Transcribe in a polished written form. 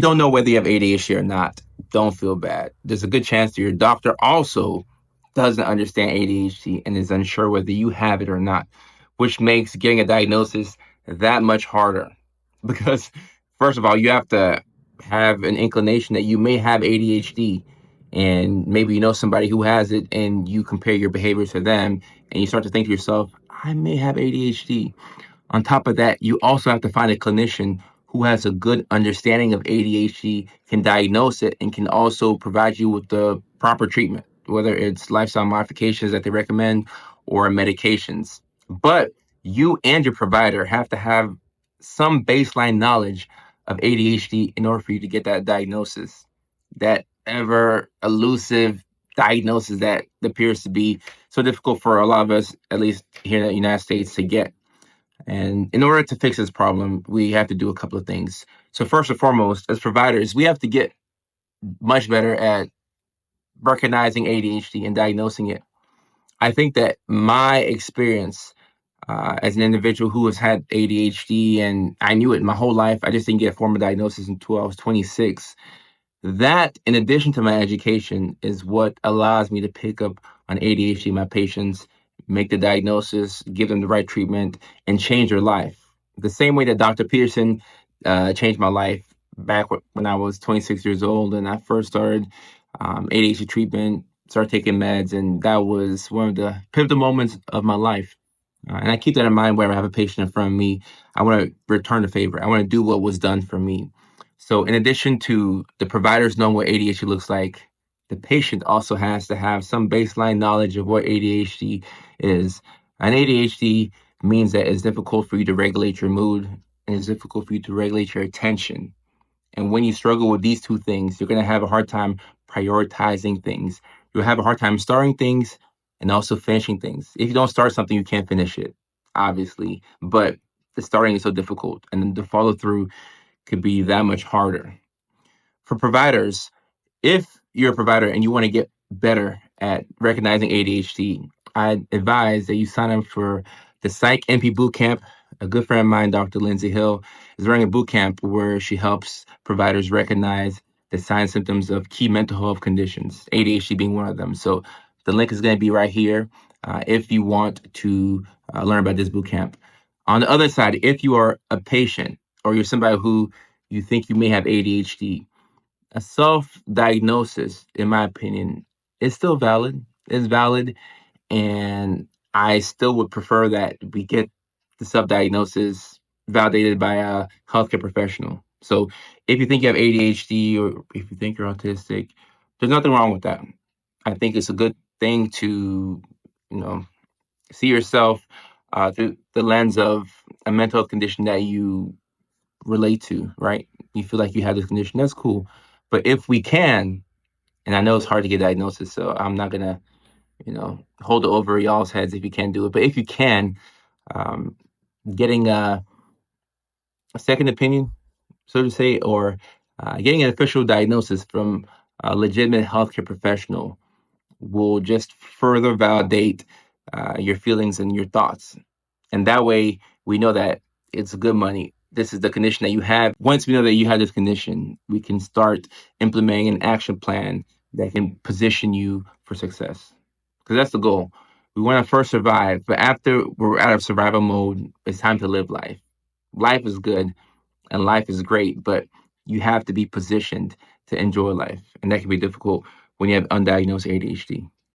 don't know whether you have ADHD or not, don't feel bad. There's a good chance that your doctor also doesn't understand ADHD and is unsure whether you have it or not, which makes getting a diagnosis that much harder. Because, first of all, you have to have an inclination that you may have ADHD, and maybe you know somebody who has it, and you compare your behavior to them, and you start to think to yourself, I may have ADHD. On top of that, you also have to find a clinician who has a good understanding of ADHD, can diagnose it, and can also provide you with the proper treatment, whether it's lifestyle modifications that they recommend or medications. But you and your provider have to have some baseline knowledge of ADHD in order for you to get that diagnosis, that ever elusive diagnosis that appears to be so difficult for a lot of us, at least here in the United States, to get. And in order to fix this problem, we have to do a couple of things. So first and foremost, as providers, we have to get much better at recognizing ADHD and diagnosing it. I think that my experience as an individual who has had ADHD, and I knew it my whole life, I just didn't get a formal diagnosis until I was 26. That, in addition to my education, is what allows me to pick up on ADHD in my patients, make the diagnosis, give them the right treatment, and change their life. The same way that Dr. Peterson changed my life back when I was 26 years old and I first started ADHD treatment, started taking meds, and that was one of the pivotal moments of my life. And I keep that in mind whenever I have a patient in front of me. I want to return the favor. I want to do what was done for me. So, in addition to the providers knowing what ADHD looks like, the patient also has to have some baseline knowledge of what ADHD is. And ADHD means that it's difficult for you to regulate your mood and it's difficult for you to regulate your attention. And when you struggle with these two things, you're going to have a hard time prioritizing things. You'll have a hard time starting things and also finishing things. If you don't start something, you can't finish it, obviously. But the starting is so difficult, and then the follow through could be that much harder. For providers, if you're a provider and you want to get better at recognizing ADHD, I advise that you sign up for the Psych NP Bootcamp. A good friend of mine, Dr. Lindsay Hill, is running a boot camp where she helps providers recognize the signs and symptoms of key mental health conditions, ADHD being one of them. So the link is going to be right here if you want to learn about this boot camp. On the other side, if you are a patient or you're somebody who you think you may have ADHD, a self-diagnosis, in my opinion, is still valid. Is valid, and I still would prefer that we get the self-diagnosis validated by a healthcare professional. So if you think you have ADHD or if you think you're autistic, there's nothing wrong with that. I think it's a good thing to, you know, see yourself through the lens of a mental health condition that you relate to, right? You feel like you have this condition, that's cool. But if we can, and I know it's hard to get diagnosis, so I'm not gonna, hold it over y'all's heads if you can't do it. But if you can, um, getting a second opinion, so to say, or getting an official diagnosis from a legitimate healthcare professional will just further validate your feelings and your thoughts. And that way, we know that it's good money. This is the condition that you have. Once we know that you have this condition, we can start implementing an action plan that can position you for success. Because that's the goal. We want to first survive, but after we're out of survival mode, it's time to live life. Life is good and life is great, but you have to be positioned to enjoy life. And that can be difficult when you have undiagnosed ADHD.